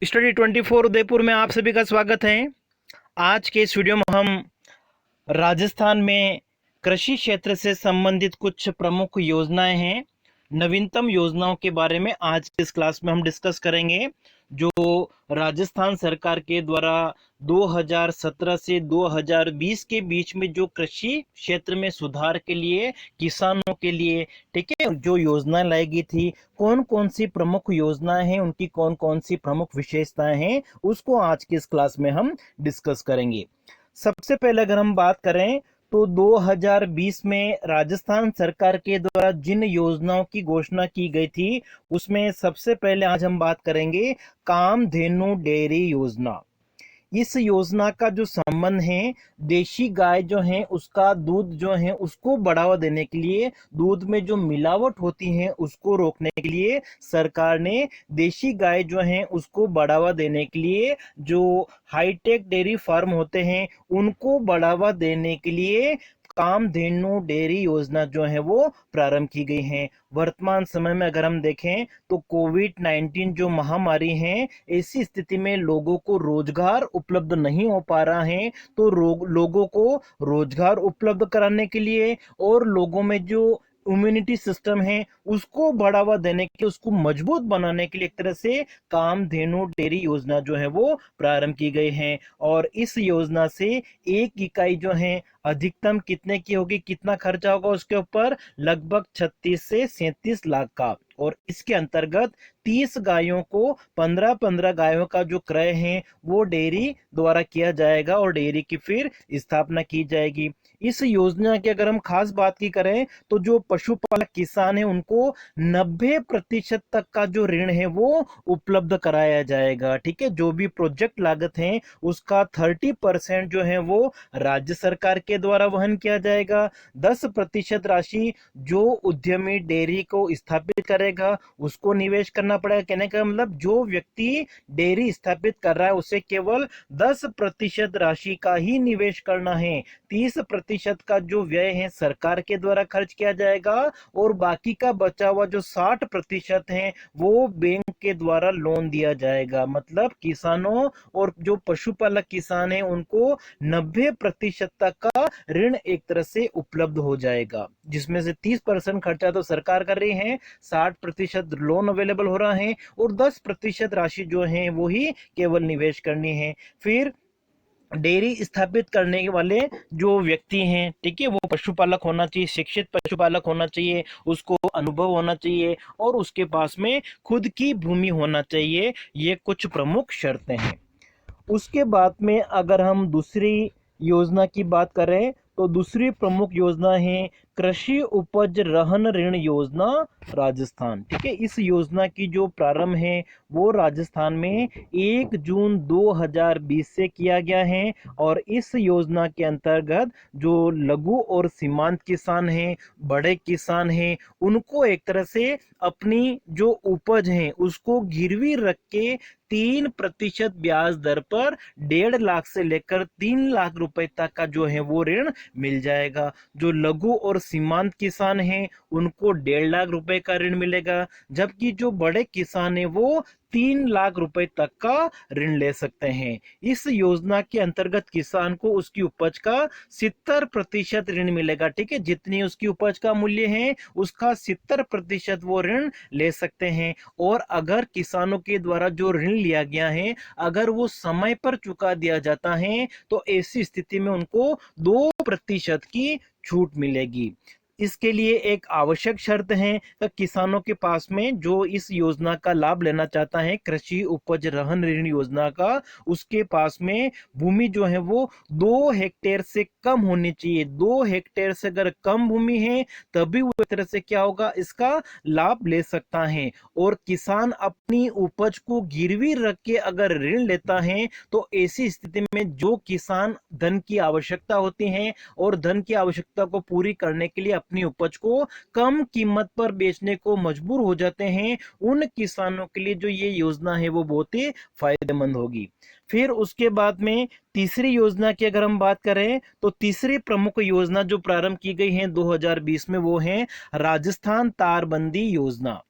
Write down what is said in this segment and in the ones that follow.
Study 24 Udaipur में आप सभी का स्वागत है। आज के इस वीडियो में हम राजस्थान में कृषि क्षेत्र से संबंधित कुछ प्रमुख योजनाएं हैं, नवीनतम योजनाओं के बारे में आज की इस क्लास में हम डिस्कस करेंगे, जो राजस्थान सरकार के द्वारा 2017 से 2020 के बीच में जो कृषि क्षेत्र में सुधार के लिए, किसानों के लिए, ठीक है, जो योजना लाई गई थी, कौन कौन सी प्रमुख योजनाएं हैं, उनकी कौन कौन सी प्रमुख विशेषताएं हैं, उसको आज की इस क्लास में हम डिस्कस करेंगे। सबसे पहले अगर हम बात करें तो 2020 में राजस्थान सरकार के द्वारा जिन योजनाओं की घोषणा की गई थी, उसमें सबसे पहले आज हम बात करेंगे कामधेनु डेयरी योजना। इस योजना का जो संबंध है, देशी गाय जो है उसका दूध जो है उसको बढ़ावा देने के लिए, दूध में जो मिलावट होती है उसको रोकने के लिए सरकार ने देशी गाय जो है उसको बढ़ावा देने के लिए, जो हाईटेक डेयरी फार्म होते हैं उनको बढ़ावा देने के लिए कामधेनु डेयरी योजना जो है वो प्रारंभ की गई है। वर्तमान समय में अगर हम देखें तो कोविड-19 जो महामारी है, ऐसी स्थिति में लोगों को रोजगार उपलब्ध नहीं हो पा रहा है, तो लोगों को रोजगार उपलब्ध कराने के लिए और लोगों में जो इम्यूनिटी सिस्टम है उसको बढ़ावा देने के, उसको मजबूत बनाने के लिए एक तरह से कामधेनु डेयरी योजना जो है वो प्रारंभ की गई है। और इस योजना से एक इकाई जो है अधिकतम कितने की होगी, कितना खर्चा होगा उसके ऊपर, लगभग 36 से 37 लाख का। और इसके अंतर्गत 30 गायों को 15-15 गायों का जो क्रय है वो डेयरी द्वारा किया जाएगा और डेयरी की फिर स्थापना की जाएगी। इस योजना की अगर हम खास बात की करें तो जो पशुपालक किसान है उनको 90% तक का जो ऋण है वो उपलब्ध कराया जाएगा। ठीक है, जो भी प्रोजेक्ट लागत है उसका 30% जो है वो राज्य सरकार के द्वारा वहन किया जाएगा। 10% राशि जो उद्यमी डेयरी को स्थापित करेगा उसको निवेश करना पड़ेगा। कहने का मतलब जो व्यक्ति डेयरी स्थापित कर रहा है उसे केवल 10% राशि का ही निवेश करना है। 30% का जो व्यय है सरकार के द्वारा खर्च किया जाएगा और बाकी का बचा हुआ जो 60% है वो बैंक के द्वारा लोन दिया जाएगा। मतलब किसानों और जो पशुपालक किसान है उनको 90% तक का ऋण एक तरह से उपलब्ध हो जाएगा, जिसमें से 30% खर्चा तो सरकार कर रही है, 60% लोन अवेलेबल हो रहा है और 10% राशि जो है वो ही केवल निवेश करनी है। फिर डेयरी स्थापित करने वाले जो व्यक्ति हैं, ठीक है, वो पशुपालक होना चाहिए, शिक्षित पशुपालक होना चाहिए, उसको अनुभव होना चाहिए और उसके पास में खुद की भूमि होना चाहिए। ये कुछ प्रमुख शर्तें हैं। उसके बाद में अगर हम दूसरी योजना की बात करें तो दूसरी प्रमुख योजना है कृषि उपज रहन ऋण योजना राजस्थान। ठीक है, इस योजना की जो प्रारंभ है वो राजस्थान में 1 जून 2020 से किया गया है और इस योजना के अंतर्गत जो लघु और सीमांत किसान हैं, बड़े किसान हैं, उनको एक तरह से अपनी जो उपज है उसको गिरवी रख के 3% ब्याज दर पर 1.5 लाख से लेकर 3 लाख रुपए तक का जो है वो ऋण मिल जाएगा। जो लघु और सीमांत किसान हैं उनको 1.5 लाख रुपए का ऋण मिलेगा, जबकि जो बड़े किसान हैं वो 3 लाख रुपए तक का ऋण ले सकते हैं। इस योजना के अंतर्गत किसान को उसकी उपज का 70% ऋण मिलेगा। ठीक है, जितनी उसकी उपज का मूल्य है उसका 70% वो ऋण ले सकते हैं। और अगर किसानों के द्वारा जो ऋण लिया गया है अगर वो समय पर चुका दिया जाता है तो ऐसी स्थिति में उनको 2% की छूट मिलेगी। इसके लिए एक आवश्यक शर्त है कि किसानों के पास में जो इस योजना का लाभ लेना चाहता है, कृषि उपज रहन ऋण योजना का, उसके पास में भूमि जो है वो 2 हेक्टेयर से कम होनी चाहिए। 2 हेक्टेयर से अगर कम भूमि है तभी वो एक तरह से क्या होगा, इसका लाभ ले सकता है। और किसान अपनी उपज को गिरवी रख के अगर ऋण लेता है तो ऐसी स्थिति में जो किसान धन की आवश्यकता होती है और धन की आवश्यकता को पूरी करने के लिए अपनी उपज को कम कीमत पर बेचने को मजबूर हो जाते हैं, उन किसानों के लिए जो ये योजना है वो बहुत ही फायदेमंद होगी। फिर उसके बाद में तीसरी योजना की अगर हम बात करें तो तीसरी प्रमुख योजना जो प्रारंभ की गई है 2020 में वो है राजस्थान तारबंदी योजना।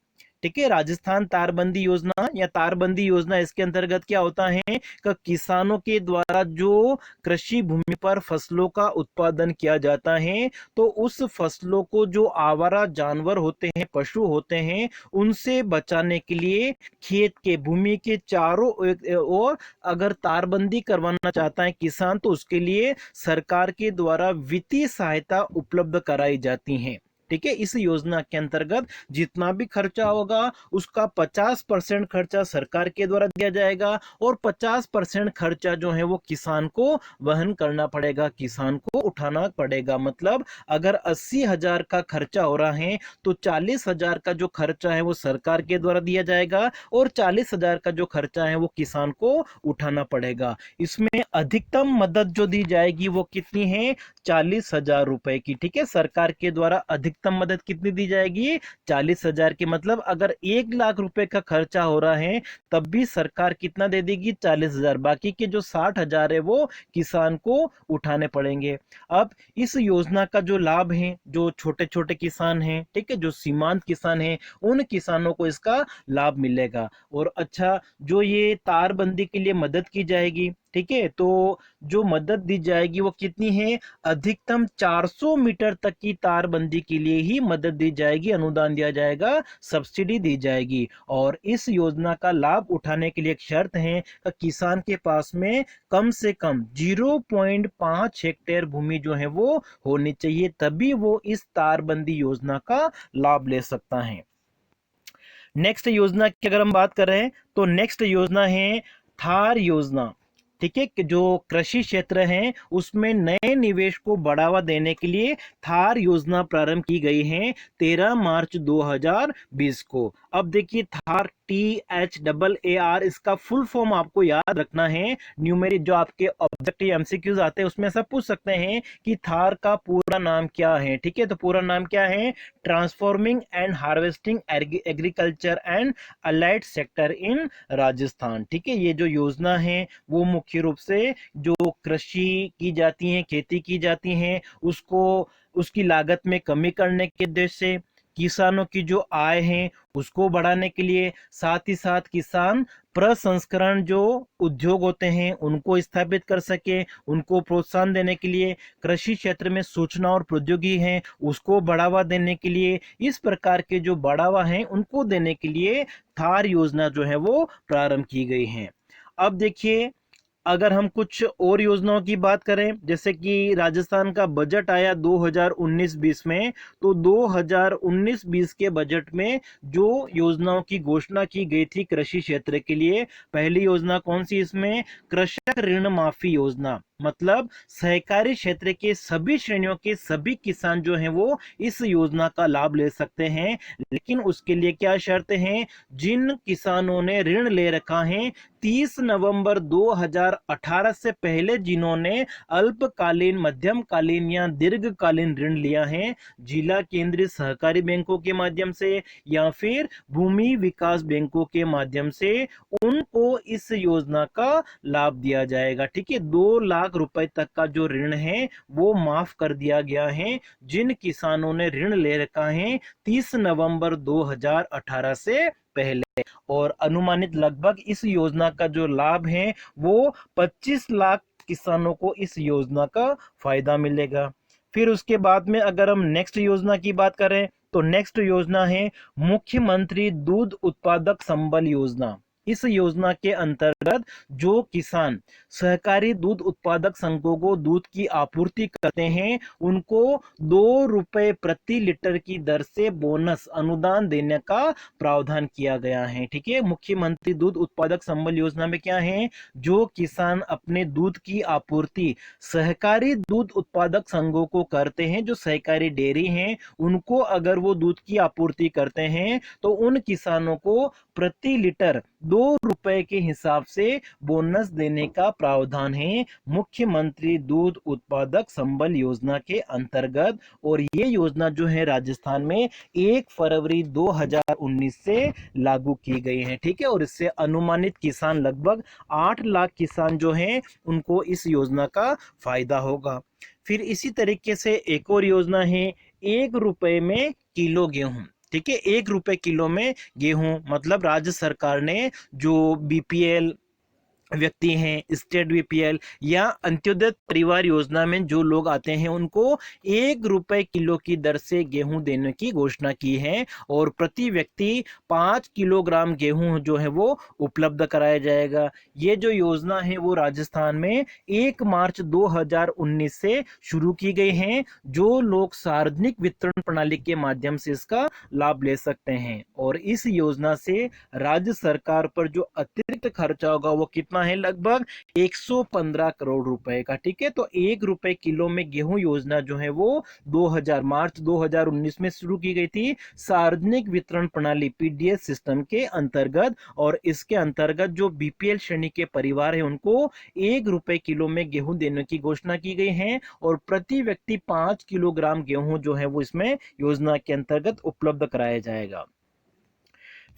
ठीक है। राजस्थान तारबंदी योजना या तारबंदी योजना, इसके अंतर्गत क्या होता है कि किसानों के द्वारा जो कृषि भूमि पर फसलों का उत्पादन किया जाता है, तो उस फसलों को जो आवारा जानवर होते हैं, पशु होते हैं, उनसे बचाने के लिए खेत के भूमि के चारों ओर अगर तारबंदी करवाना चाहता है किसान, तो उसके लिए सरकार के द्वारा वित्तीय सहायता उपलब्ध कराई जाती है। ठीक है। इस योजना के अंतर्गत जितना भी खर्चा होगा उसका 50% खर्चा सरकार के द्वारा दिया जाएगा और 50% खर्चा जो है वो किसान को वहन करना पड़ेगा, किसान को उठाना पड़ेगा। मतलब अगर 80,000 का खर्चा हो रहा है तो 40,000 का जो खर्चा है वो सरकार के द्वारा दिया जाएगा और 40,000 का जो खर्चा है वो किसान को उठाना पड़ेगा। इसमें अधिकतम मदद जो दी जाएगी वो कितनी है? 40,000 रुपए की। ठीक है। सरकार के द्वारा अधिकतम मदद कितनी दी जाएगी? 40,000 की। मतलब अगर 1 लाख रुपए का खर्चा हो रहा है तब भी सरकार कितना दे देगी? 40,000। बाकी के जो 60,000 है वो किसान को उठाने पड़ेंगे। अब इस योजना का जो लाभ है, जो छोटे छोटे किसान हैं, ठीक है, जो सीमांत किसान हैं, उन किसानों को इसका लाभ मिलेगा। और अच्छा, जो ये तारबंदी के लिए मदद की जाएगी, ठीक है, तो जो मदद दी जाएगी वो कितनी है? अधिकतम 400 मीटर तक की तारबंदी के लिए ही मदद दी जाएगी, अनुदान दिया जाएगा, सब्सिडी दी जाएगी। और इस योजना का लाभ उठाने के लिए एक शर्त है कि किसान के पास में कम से कम 0.5 हेक्टेयर भूमि जो है वो होनी चाहिए, तभी वो इस तारबंदी योजना का लाभ ले सकता है। नेक्स्ट योजना की अगर हम बात कर रहे हैं तो नेक्स्ट योजना है थार योजना। ठीक है। कि जो कृषि क्षेत्र है उसमें नए निवेश को बढ़ावा देने के लिए थार योजना प्रारंभ की गई है 13 मार्च 2020 को। अब देखिए, थार THAAR, इसका फुल फॉर्म आपको याद रखना है। न्यूमेरिक जो आपके ऑब्जेक्टिव एमसीक्यूज आते हैं उसमें सब पूछ सकते हैं कि थार का पूरा नाम क्या है। ठीक है। तो पूरा नाम क्या है? Transforming and harvesting agriculture and allied sector in Rajasthan. ठीक है। ये जो योजना है वो मुख्य रूप से जो कृषि की जाती है, खेती की जाती है, उसको उसकी लागत में कमी करने के उद्देश्य से, किसानों की जो आय है उसको बढ़ाने के लिए, साथ ही साथ किसान प्रसंस्करण जो उद्योग होते हैं उनको स्थापित कर सके, उनको प्रोत्साहन देने के लिए, कृषि क्षेत्र में सूचना और प्रौद्योगिकी है उसको बढ़ावा देने के लिए, इस प्रकार के जो बढ़ावा है उनको देने के लिए थार योजना जो है वो प्रारंभ की गई है। अब देखिए, अगर हम कुछ और योजनाओं की बात करें, जैसे कि राजस्थान का बजट आया 2019-20 में, तो 2019-20 के बजट में जो योजनाओं की घोषणा की गई थी कृषि क्षेत्र के लिए, पहली योजना कौन सी? इसमें कृषक ऋण माफी योजना। मतलब सहकारी क्षेत्र के सभी श्रेणियों के सभी किसान जो हैं वो इस योजना का लाभ ले सकते हैं, लेकिन उसके लिए क्या शर्त है? जिन किसानों ने ऋण ले रखा है 30 नवंबर 2018 से पहले, जिन्होंने अल्पकालीन, मध्यमकालीन या दीर्घकालीन ऋण लिया है जिला केंद्रीय सहकारी बैंकों के माध्यम से या फिर भूमि विकास बैंकों के माध्यम से, उनको इस योजना का लाभ दिया जाएगा। ठीक है। 2 लाख रुपए तक का जो ऋण है वो माफ कर दिया गया है जिन किसानों ने ऋण ले रखा है 30 नवंबर 2018 से पहले। और अनुमानित लगभग इस योजना का जो लाभ है वो 25 लाख किसानों को इस योजना का फायदा मिलेगा। फिर उसके बाद में अगर हम नेक्स्ट योजना की बात करें तो नेक्स्ट योजना है मुख्यमंत्री दूध उत्पादक संबल योजना। इस योजना के अंतर्गत जो किसान सहकारी दूध उत्पादक संघों को दूध की आपूर्ति करते हैं उनको 2 रुपए प्रति लीटर की दर से बोनस अनुदान देने का प्रावधान किया गया है। ठीक है। मुख्यमंत्री दूध उत्पादक संबल योजना में क्या है? जो किसान अपने दूध की आपूर्ति सहकारी दूध उत्पादक संघों को करते हैं, जो सहकारी डेयरी हैं, उनको अगर वो दूध की आपूर्ति करते हैं तो उन किसानों को प्रति लीटर 2 रुपए के हिसाब से बोनस देने का प्रावधान है मुख्यमंत्री दूध उत्पादक संबल योजना के अंतर्गत। और ये योजना जो है राजस्थान में 1 फरवरी 2019 से लागू की गई है। ठीक है। और इससे अनुमानित किसान लगभग 8 लाख किसान जो हैं उनको इस योजना का फायदा होगा। फिर इसी तरीके से एक और योजना है 1 रुपए में किलो गेहूं। ठीक है, 1 रुपए किलो में गेहूं, मतलब राज्य सरकार ने जो बीपीएल व्यक्ति हैं, स्टेट बीपीएल या अंत्योदय परिवार योजना में जो लोग आते हैं, उनको 1 रुपए किलो की दर से गेहूं देने की घोषणा की है और प्रति व्यक्ति 5 किलोग्राम गेहूं जो है वो उपलब्ध कराया जाएगा। ये जो योजना है वो राजस्थान में 1 मार्च 2019 से शुरू की गई है। जो लोग सार्वजनिक वितरण प्रणाली के माध्यम से इसका लाभ ले सकते हैं और इस योजना से राज्य सरकार पर जो अतिरिक्त खर्चा होगा वो कितना है, लगभग 115 करोड़ रुपए का। ठीक है, तो 1 रुपए किलो में गेहूं योजना जो है वो 2000 मार्च 2019 में शुरू की गई थी सार्वजनिक वितरण प्रणाली पीडीएस सिस्टम के अंतर्गत। और इसके अंतर्गत जो बीपीएल श्रेणी के परिवार है उनको 1 रुपए किलो में गेहूं देने की घोषणा की गई है और प्रति व्यक्ति 5 किलोग्राम गेहूं जो है वो इसमें योजना के अंतर्गत उपलब्ध कराया जाएगा।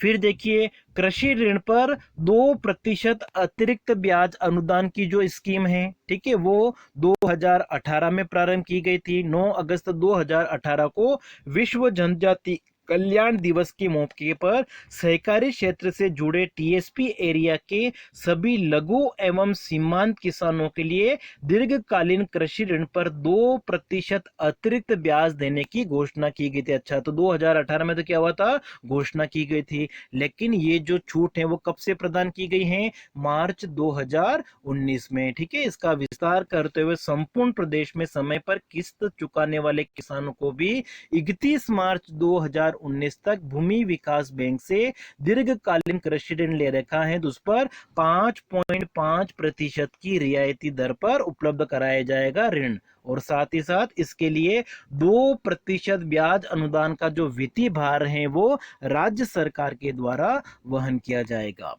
फिर देखिए, कृषि ऋण पर 2% अतिरिक्त ब्याज अनुदान की जो स्कीम है, ठीक है, वो 2018 में प्रारंभ की गई थी। 9 अगस्त 2018 को विश्व जनजाति कल्याण दिवस के मौके पर सहकारी क्षेत्र से जुड़े टीएसपी एरिया के सभी लघु एवं सीमांत किसानों के लिए दीर्घकालीन कृषि ऋण पर 2% अतिरिक्त ब्याज देने की घोषणा की गई थी। अच्छा, तो 2018 में तो क्या हुआ था, घोषणा की गई थी, लेकिन ये जो छूट है वो कब से प्रदान की गई है, मार्च 2019 में। ठीक है, इसका विस्तार करते हुए संपूर्ण प्रदेश में समय पर किस्त चुकाने वाले किसानों को भी 31 मार्च 2019 तक भूमि विकास बैंक से दीर्घकालीन कृषि ऋण ले रखा है तो उस पर 5.5% की रियायती दर पर उपलब्ध कराया जाएगा ऋण। और साथ ही साथ इसके लिए 2% ब्याज अनुदान का जो वित्तीय भार है वो राज्य सरकार के द्वारा वहन किया जाएगा।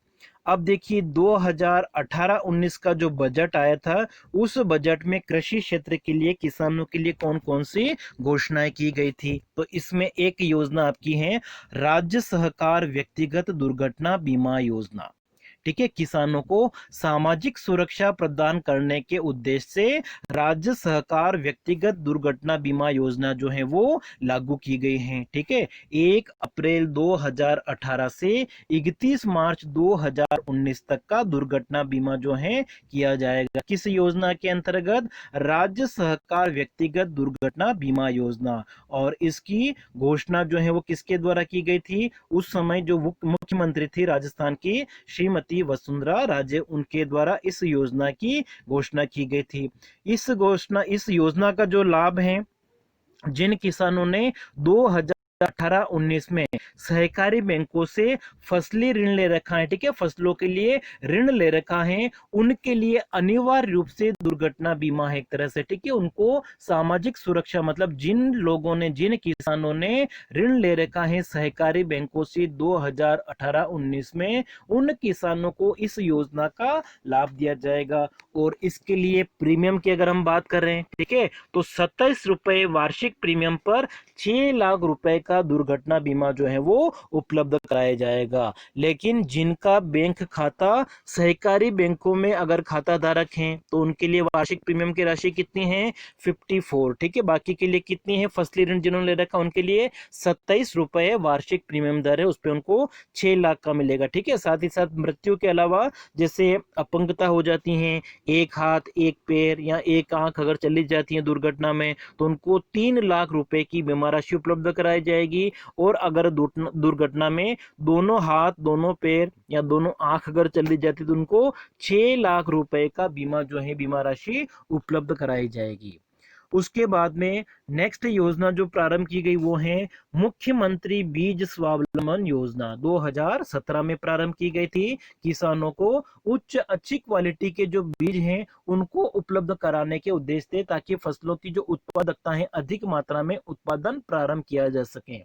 अब देखिए, 2018-19 का जो बजट आया था उस बजट में कृषि क्षेत्र के लिए, किसानों के लिए कौन कौन सी घोषणाएं की गई थी, तो इसमें एक योजना आपकी है राज्य सहकार व्यक्तिगत दुर्घटना बीमा योजना। ठीक है, किसानों को सामाजिक सुरक्षा प्रदान करने के उद्देश्य से राज्य सहकार व्यक्तिगत दुर्घटना बीमा योजना जो है वो लागू की गई है। ठीक है, 1 अप्रैल 2018 से 31 मार्च 2019 तक का दुर्घटना बीमा जो है किया जाएगा। किस योजना के अंतर्गत, राज्य सहकार व्यक्तिगत दुर्घटना बीमा योजना। और इसकी घोषणा जो है वो किसके द्वारा की गई थी, उस समय जो मुख्यमंत्री थी राजस्थान की श्रीमती वसुंधरा राजे, उनके द्वारा इस योजना की घोषणा की गई थी। इस योजना का जो लाभ है, जिन किसानों ने 2018-19 में सहकारी बैंकों से फसली ऋण ले रखा है, ठीक है, फसलों के लिए ऋण ले रखा है, उनके लिए अनिवार्य रूप से दुर्घटना बीमा है एक तरह से। ठीक है, उनको सामाजिक सुरक्षा, मतलब जिन लोगों ने, जिन किसानों ने ऋण ले रखा है सहकारी बैंकों से 2018-19 में, उन किसानों को इस योजना का लाभ दिया जाएगा। और इसके लिए प्रीमियम की अगर हम बात कर रहे हैं, ठीक है, तो 27 रुपए वार्षिक प्रीमियम पर 6 लाख रुपए का दुर्घटना बीमा जो है वो उपलब्ध कराया जाएगा। लेकिन जिनका बैंक खाता सहकारी बैंकों में अगर खाता धारक हैं तो उनके लिए वार्षिक प्रीमियम की राशि कितनी है, 54। ठीक है, बाकी के लिए कितनी है, फसली ऋण जिन्होंने ले रखा उनके लिए 27 रुपए वार्षिक प्रीमियम दर है, उस पर उनको 6 लाख का मिलेगा। ठीक है, साथ ही साथ मृत्यु के अलावा जैसे अपंगता हो जाती है, एक हाथ एक पैर या एक आंख अगर चली जाती है दुर्घटना में, तो उनको 3 लाख रुपए की बीमा राशि उपलब्ध कराई जाएगी। और अगर दुर्घटना में दोनों हाथ, दोनों पैर या दोनों आंख अगर चली जाती तो उनको 6 लाख रुपए का बीमा जो है, बीमा राशि उपलब्ध कराई जाएगी। उसके बाद में नेक्स्ट योजना जो प्रारंभ की गई वो है मुख्यमंत्री बीज स्वावलंबन योजना। 2017 में प्रारंभ की गई थी। किसानों को अच्छी क्वालिटी के जो बीज हैं उनको उपलब्ध कराने के उद्देश्य से, ताकि फसलों की जो उत्पादकता है अधिक मात्रा में उत्पादन प्रारंभ किया जा सके।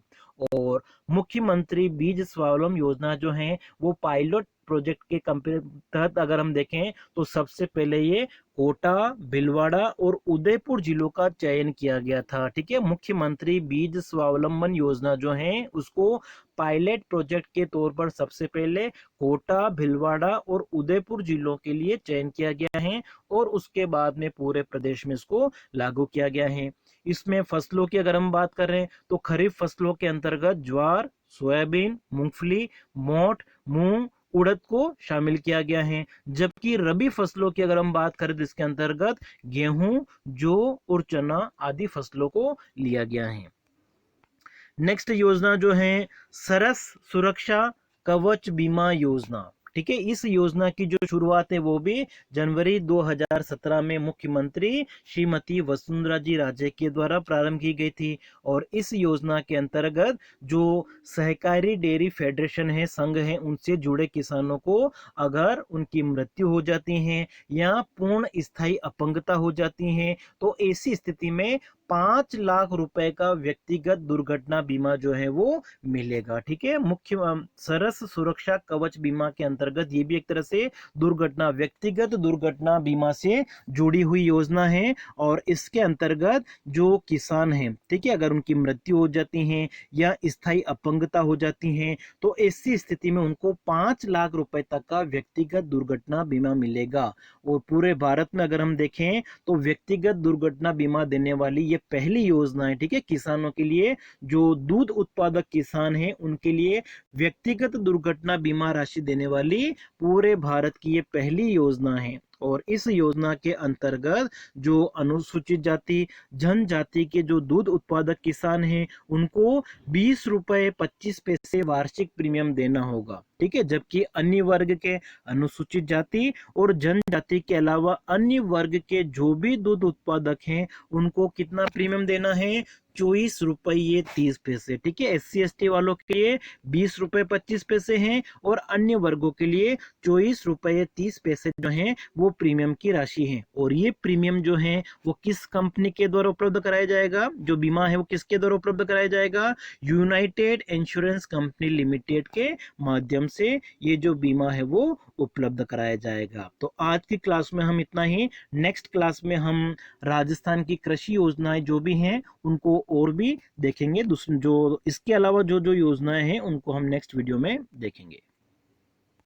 और मुख्यमंत्री बीज स्वावलंबन योजना जो है वो पायलट प्रोजेक्ट के तहत अगर हम देखें तो सबसे पहले ये कोटा, भीलवाड़ा और उदयपुर जिलों का चयन किया गया था। ठीक है, मुख्यमंत्री बीज स्वावलंबन योजना जो है उसको पायलट प्रोजेक्ट के तौर पर सबसे पहले कोटा, भीलवाड़ा और उदयपुर जिलों के लिए चयन किया गया है और उसके बाद में पूरे प्रदेश में इसको लागू किया गया है। इसमें फसलों की अगर हम बात कर रहे हैं तो खरीफ फसलों के अंतर्गत ज्वार, सोयाबीन, मूंगफली, मोठ, मूंग, उड़द को शामिल किया गया है। जबकि रबी फसलों की अगर हम बात करें तो इसके अंतर्गत गेहूं, जौ और चना आदि फसलों को लिया गया है। नेक्स्ट योजना जो है सरस सुरक्षा कवच बीमा योजना। ठीक है, इस योजना की जो शुरुआत है वो भी जनवरी 2017 में मुख्यमंत्री श्रीमती वसुंधरा जी राजे के द्वारा प्रारंभ की गई थी। और इस योजना के अंतर्गत जो सहकारी डेयरी फेडरेशन है, संघ है, उनसे जुड़े किसानों को अगर उनकी मृत्यु हो जाती है या पूर्ण स्थायी अपंगता हो जाती है तो ऐसी स्थिति में 5 लाख रुपए का व्यक्तिगत दुर्घटना बीमा जो है वो मिलेगा। ठीक है, मुख्य सरस सुरक्षा कवच बीमा के अंतर्गत ये भी एक तरह से दुर्घटना, व्यक्तिगत दुर्घटना बीमा से जुड़ी हुई योजना है। और इसके अंतर्गत जो किसान हैं, ठीक है, अगर उनकी मृत्यु हो जाती है या स्थायी अपंगता हो जाती है तो ऐसी स्थिति में उनको 5 लाख रुपए तक का व्यक्तिगत दुर्घटना बीमा मिलेगा। और पूरे भारत में अगर हम देखें तो व्यक्तिगत दुर्घटना बीमा देने वाली ये पहली योजना है। ठीक है, किसानों के लिए, जो दूध उत्पादक किसान हैं उनके लिए व्यक्तिगत दुर्घटना बीमा राशि देने वाली पूरे भारत की ये पहली योजना है। और इस योजना के अंतर्गत जो अनुसूचित जाति जनजाति के जो दूध उत्पादक किसान हैं उनको 20 रुपए 25 पैसे वार्षिक प्रीमियम देना होगा। ठीक है, जबकि अन्य वर्ग के, अनुसूचित जाति और जनजाति के अलावा अन्य वर्ग के जो भी दूध उत्पादक हैं उनको कितना प्रीमियम देना है? 24 रुपये 30 पैसे। ठीक है, SC ST वालों के लिए 20 रुपये 25 पैसे हैं और अन्य वर्गों के लिए 24 रुपये 30 पैसे जो हैं वो प्रीमियम की राशि है। और ये प्रीमियम जो है वो किस कंपनी के द्वारा उपलब्ध कराया जाएगा? जो बीमा है वो किसके द्वारा उपलब्ध कराया जाएगा? यूनाइटेड इंश्योरेंस कंपनी लिमिटेड के माध्यम से ये जो बीमा है वो उपलब्ध कराया जाएगा। तो आज की क्लास में हम इतना ही। नेक्स्ट क्लास में हम राजस्थान की कृषि योजनाएं जो भी हैं उनको और भी देखेंगे। जो इसके अलावा जो जो योजनाएं हैं उनको हम नेक्स्ट वीडियो में देखेंगे।